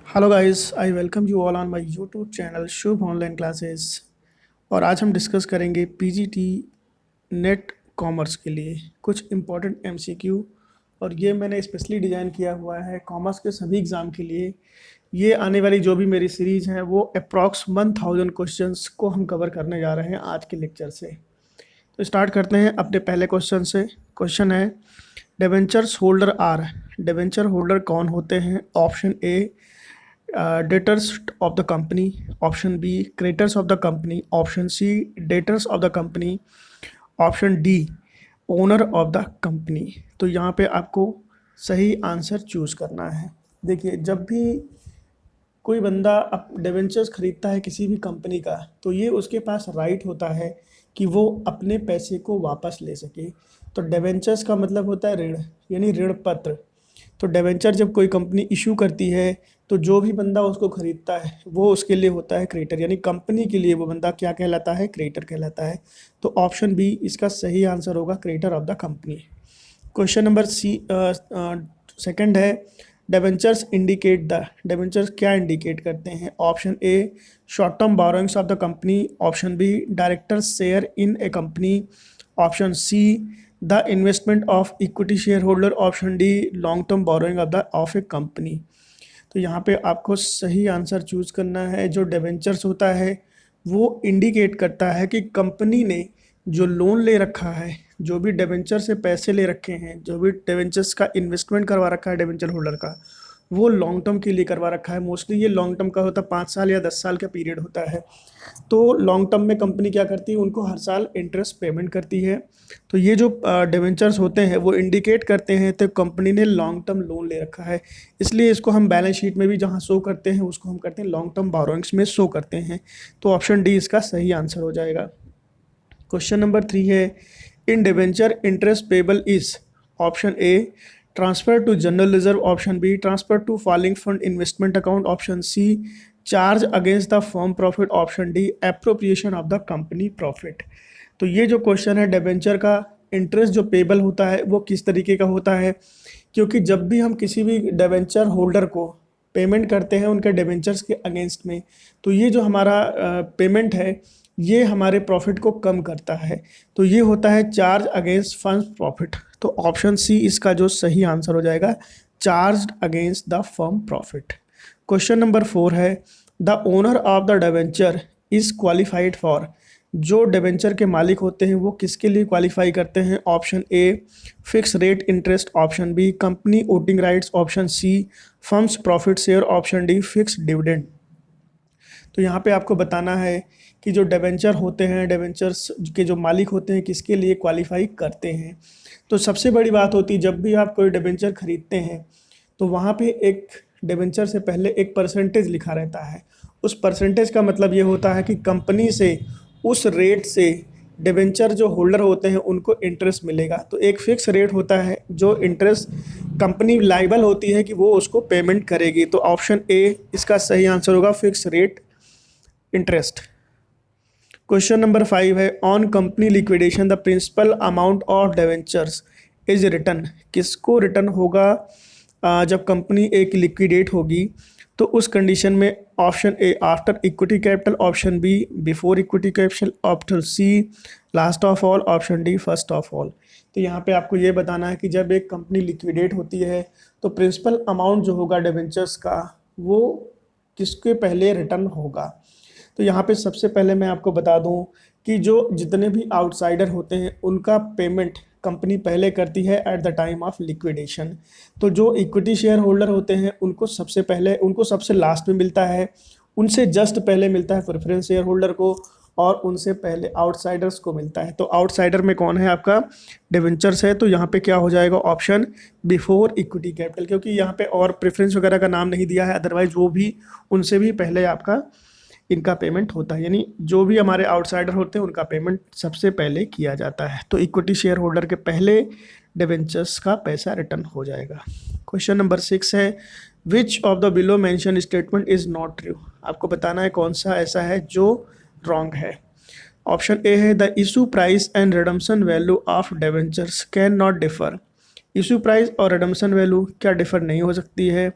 Hello guys, I welcome you all on my YouTube channel Shubh online classes. और आज हम discuss करेंगे PGT net commerce के लिए कुछ इम्पोर्टेंट एमसीक्यू। और ये मैंने स्पेशली डिज़ाइन किया हुआ है कॉमर्स के सभी एग्ज़ाम के लिए। ये आने वाली जो भी मेरी सीरीज़ है वो अप्रॉक्स 1000 क्वेश्चंस को हम कवर करने जा रहे हैं आज के लेक्चर से। तो स्टार्ट करते हैं अपने पहले क्वेश्चन से। क्वेश्चन है, debentures holder are. Debenture holder कौन होते हैं? Option A debtors of the company, option B creditors of the company, option C debtors of the company, option D owner of the company. तो यहाँ पे आपको सही आंसर चूज़ करना है। देखिए, जब भी कोई बंदा अप डिबेंचर्स खरीदता है किसी भी कंपनी का, तो ये उसके पास राइट होता है कि वो अपने पैसे को वापस ले सके। तो डिबेंचर्स का मतलब होता है ऋण, यानी ऋण पत्र। तो डिबेंचर जब कोई कंपनी इशू करती है तो जो भी बंदा उसको खरीदता है वो उसके लिए होता है क्रेडिटर, यानी कंपनी के लिए वो बंदा क्या कहलाता है? क्रेडिटर कहलाता है। तो ऑप्शन बी इसका सही आंसर होगा, creditor of the company. Question number C second है, डिबेंचर्स इंडिकेट द। डिबेंचर्स क्या इंडिकेट करते हैं? Option A short term borrowings of the company, option B director share in a company, option C the investment of equity share holder, option D long term borrowing of a company. तो यहाँ पे आपको सही answer choose करना है। जो debentures होता है वो इंडिकेट करता है कि कंपनी ने जो लोन ले रखा है, जो भी डिबेंचर से पैसे ले रखे हैं, जो भी डिबेंचर्स का इन्वेस्टमेंट करवा रखा है डिबेंचर होल्डर का, वो लॉन्ग टर्म के लिए करवा रखा है। मोस्टली ये लॉन्ग टर्म का होता है, 5 साल या 10 साल का पीरियड होता है। तो लॉन्ग टर्म में कंपनी क्या करती है? उनको हर साल इंटरेस्ट पेमेंट करती है। तो ये जो डिबेंचर्स होते हैं वो इंडिकेट करते हैं तो कंपनी ने लॉन्ग टर्म लोन ले रखा है। इसलिए इसको हम बैलेंस शीट में भी जहाँ शो करते हैं उसको हम करते हैं लॉन्ग टर्म बोरोइंग्स में शो करते हैं। तो ऑप्शन डी इसका सही आंसर हो जाएगा। क्वेश्चन नंबर 3 है, in debenture interest payable is. Option A transfer to general reserve, option B transfer to falling fund investment account, option C charge against the firm profit, option D appropriation of the company profit. तो ये जो question है, debenture का interest जो payable होता है वो किस तरीके का होता है? क्योंकि जब भी हम किसी भी डिबेंचर होल्डर को पेमेंट करते हैं उनके डिबेंचर्स के अगेंस्ट में, तो ये जो हमारा पेमेंट है ये हमारे प्रॉफिट को कम करता है। तो ये होता है चार्ज अगेंस्ट फर्म प्रॉफिट। तो ऑप्शन सी इसका जो सही आंसर हो जाएगा, charge against the firm profit. Question number 4 है, the owner of the debenture is qualified for. जो डिबेंचर के मालिक होते हैं वो किसके लिए क्वालिफाई करते हैं? Option A fix rate interest, option B company voting rights, option C firms profit share, option D fix dividend. तो यहाँ पे आपको बताना है कि जो डिबेंचर होते हैं, डिबेंचर्स के जो मालिक होते हैं किसके लिए क्वालिफाई करते हैं। तो सबसे बड़ी बात होती है, जब भी आप कोई डिबेंचर खरीदते हैं तो वहाँ पे एक डिबेंचर से पहले एक परसेंटेज लिखा रहता है। उस परसेंटेज का मतलब ये होता है कि कंपनी से उस रेट से डिबेंचर जो होल्डर होते हैं उनको इंटरेस्ट मिलेगा। तो एक फिक्स रेट होता है जो इंटरेस्ट कंपनी लाइबल होती है कि वो उसको पेमेंट करेगी। तो ऑप्शन ए इसका सही आंसर होगा, fix rate interest. Question number 5 है, on company liquidation the principal amount of debentures is return. किसको रिटर्न होगा जब कंपनी एक लिक्विडेट होगी? तो उस कंडीशन में option A after equity capital, option B before equity capital, option C last of all, option D first of all. तो यहाँ पे आपको ये बताना है कि जब एक कंपनी लिक्विडेट होती है तो प्रिंसिपल अमाउंट जो होगा डिबेंचर्स का वो किसके पहले रिटर्न होगा। तो यहाँ पे सबसे पहले मैं आपको बता दूँ कि जो जितने भी आउटसाइडर होते हैं उनका पेमेंट कंपनी पहले करती है at the time of liquidation. तो जो इक्विटी शेयर होल्डर होते हैं उनको सबसे पहले, उनको सबसे लास्ट में मिलता है, उनसे जस्ट पहले मिलता है प्रेफरेंस शेयर होल्डर को, और उनसे पहले आउटसाइडर्स को मिलता है। तो आउटसाइडर में कौन है? आपका डिबेंचर्स है। तो यहाँ पे क्या हो जाएगा? ऑप्शन बिफोर इक्विटी कैपिटल, क्योंकि यहाँ पे और प्रेफरेंस वगैरह का नाम नहीं दिया है, अदरवाइज वो भी उनसे भी पहले आपका इनका पेमेंट होता है, यानी जो भी हमारे आउटसाइडर होते हैं उनका पेमेंट सबसे पहले किया जाता है। तो इक्विटी शेयर होल्डर के पहले डिबेंचर्स का पैसा रिटर्न हो जाएगा। क्वेश्चन नंबर 6 है, which of the below mention statement is not true. आपको बताना है कौन सा ऐसा है जो रॉन्ग है। ऑप्शन ए है, the issue price and redemption value of debentures can not differ issue price और रिडम्पशन वैल्यू क्या डिफर नहीं हो सकती है?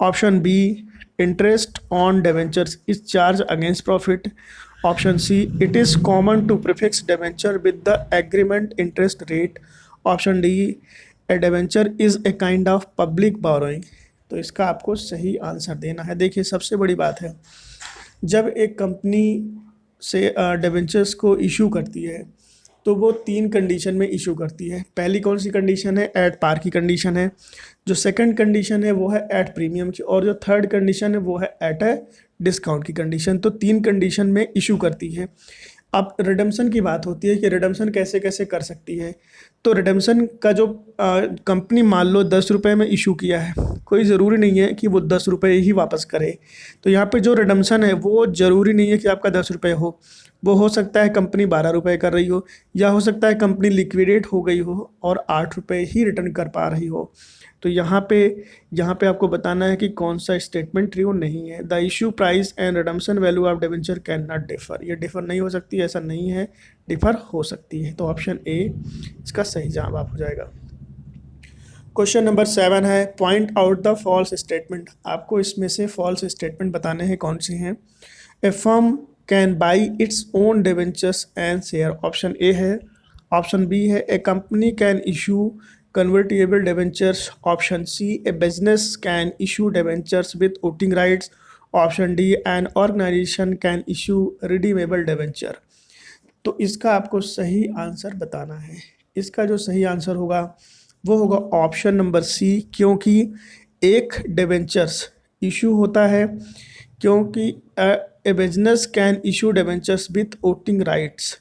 Option B, interest on debentures is charge against profit. Option C, it is common to prefix debenture with the agreement interest rate. Option D, a debenture is a kind of public borrowing. तो इसका आपको सही answer देना है। देखिए, सबसे बड़ी बात है, जब एक कंपनी से डिबेंचर्स को इशू करती है तो वो 3 कंडीशन में इशू करती है। पहली कौन सी कंडीशन है? एट पार की कंडीशन है। जो सेकंड कंडीशन है वो है एट प्रीमियम की, और जो थर्ड कंडीशन है वो है एट ए डिस्काउंट की कंडीशन। तो 3 कंडीशन में इशू करती है। अब रिडम्पशन की बात होती है कि रिडम्पशन कैसे कैसे कर सकती है। तो रिडम्पशन का जो कंपनी मान लो 10 रुपये में इशू किया है, कोई ज़रूरी नहीं है कि वो 10 रुपये ही वापस करे। तो यहाँ पे जो रिडम्पशन है वो ज़रूरी नहीं है कि आपका 10 रुपये हो, वो हो सकता है कंपनी 12 रुपये कर रही हो, या हो सकता है कंपनी लिक्विडेट हो गई हो और 8 रुपये ही रिटर्न कर पा रही हो। तो यहाँ पे आपको बताना है कि कौन सा स्टेटमेंट ट्रू नहीं है। The issue price and redemption value of debenture can not differ. ये डिफर नहीं हो सकती, ऐसा नहीं है, डिफर हो सकती है। तो ऑप्शन ए इसका सही जवाब हो जाएगा। क्वेश्चन नंबर 7 है, point out the false statement. आपको इसमें से फॉल्स स्टेटमेंट बताने हैं कौन से हैं। A firm can buy its own debentures and share. Option A है। ऑप्शन बी है, a company can issue convertible debentures. Option C, a business can issue debentures with voting rights. Option D, an organization can issue redeemable debenture. तो इसका आपको सही answer बताना है। इसका जो सही आंसर होगा वो होगा ऑप्शन नंबर सी, क्योंकि एक डिबेंचर्स इशू होता है, क्योंकि a business can issue debentures with voting rights.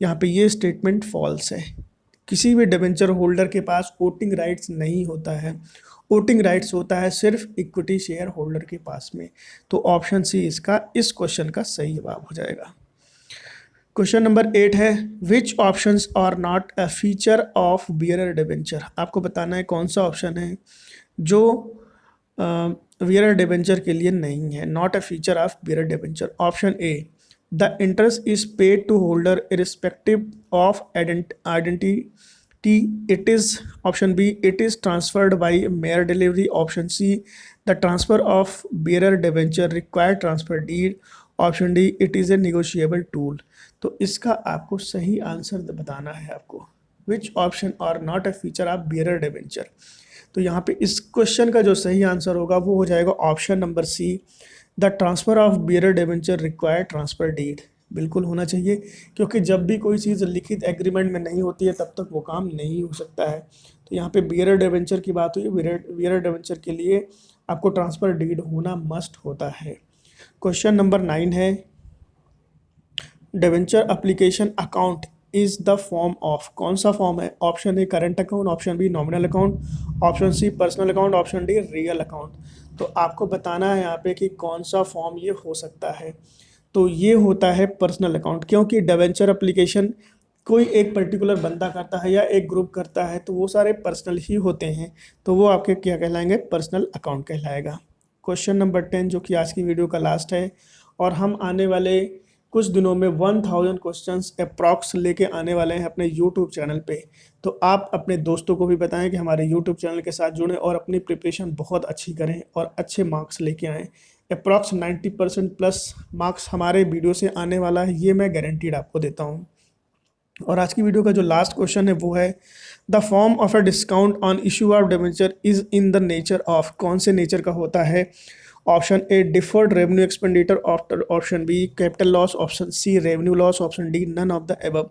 यहाँ पे ये स्टेटमेंट फॉल्स है। किसी भी डिबेंचर होल्डर के पास वोटिंग राइट्स नहीं होता है। वोटिंग राइट्स होता है सिर्फ इक्विटी शेयर होल्डर के पास में। तो ऑप्शन सी इसका इस क्वेश्चन का सही जवाब हो जाएगा। क्वेश्चन नंबर 8 है, which options are not a feature of bearer debenture. आपको बताना है कौन सा ऑप्शन है जो बियरर डिबेंचर के लिए नहीं है, not a feature of bearer debenture. Option A, the interest is paid to holder irrespective of identity. It is, option B, it is transferred by mere delivery. Option C, the transfer of bearer debenture require transfer deed. Option D, it is a negotiable tool. तो इसका आपको सही answer बताना है आपको। Which option are not a feature of bearer debenture? तो यहाँ पे इस क्वेश्चन का जो सही आंसर होगा वो हो जाएगा option number C, the transfer of bearer debenture require transfer deed. बिल्कुल होना चाहिए, क्योंकि जब भी कोई चीज़ लिखित एग्रीमेंट में नहीं होती है तब तक वो काम नहीं हो सकता है। तो यहाँ पे बियरर डिबेंचर की बात हुई, बियरर डिबेंचर के लिए आपको ट्रांसफ़र डीड होना मस्ट होता है। क्वेश्चन नंबर 9 है, debenture application account is the form of. कौन सा फॉर्म है? Option A current account, option B nominal account, option C personal account, option D real account. तो आपको बताना है यहाँ पे कि कौन सा फॉर्म ये हो सकता है। तो ये होता है पर्सनल अकाउंट, क्योंकि डिबेंचर एप्लीकेशन कोई एक पर्टिकुलर बंदा करता है या एक ग्रुप करता है, तो वो सारे पर्सनल ही होते हैं, तो वो आपके क्या कहलाएंगे? पर्सनल अकाउंट कहलाएगा। क्वेश्चन नंबर 10 जो कि आज की वीडियो का लास्ट है, और हम आने वाले कुछ दिनों में 1000 क्वेश्चंस अप्रॉक्स लेके आने वाले हैं अपने यूट्यूब चैनल पे। तो आप अपने दोस्तों को भी बताएं कि हमारे यूट्यूब चैनल के साथ जुड़ें और अपनी प्रिपरेशन बहुत अच्छी करें और अच्छे मार्क्स लेके आएँ। अप्रॉक्स 90% प्लस मार्क्स हमारे वीडियो से आने वाला है, ये मैं गारंटीड आपको देता हूँ। और आज की वीडियो का जो लास्ट क्वेश्चन है वो है, the form of a discount on issue of debenture is in the nature of. कौन से नेचर का होता है? Option A deferred revenue expenditure, option B capital loss, option C revenue loss, option D none of the above.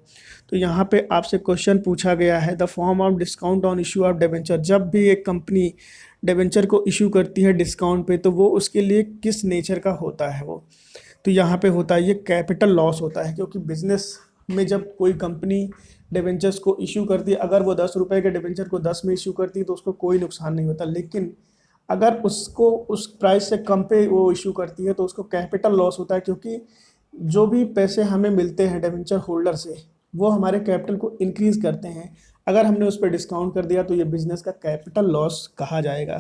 तो यहाँ पे आपसे question पूछा गया है, the form of discount on issue of debenture. जब भी एक कंपनी डिबेंचर को इशू करती है डिस्काउंट पे, तो वो उसके लिए किस नेचर का होता है वो? तो यहाँ पे होता है ये कैपिटल लॉस होता है, क्योंकि बिजनेस में जब कोई कंपनी डिबेंचर्स को इशू करती है, अगर वो 10 रुपये के डिबेंचर को 10 में इशू करती है तो उसको कोई नुकसान नहीं होता, लेकिन अगर उसको उस प्राइस से कम पे वो इशू करती है तो उसको कैपिटल लॉस होता है, क्योंकि जो भी पैसे हमें मिलते हैं डिबेंचर होल्डर से वो हमारे कैपिटल को इंक्रीज़ करते हैं। अगर हमने उस पर डिस्काउंट कर दिया तो ये बिज़नेस का कैपिटल लॉस कहा जाएगा।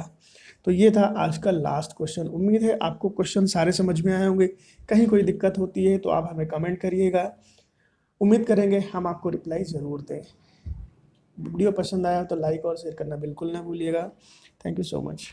तो ये था आज का लास्ट क्वेश्चन। उम्मीद है आपको क्वेश्चन सारे समझ में आए होंगे। कहीं कोई दिक्कत होती है तो आप हमें कमेंट करिएगा, उम्मीद करेंगे हम आपको रिप्लाई ज़रूर दें। वीडियो पसंद आया तो लाइक और शेयर करना बिल्कुल ना भूलिएगा। Thank you so much.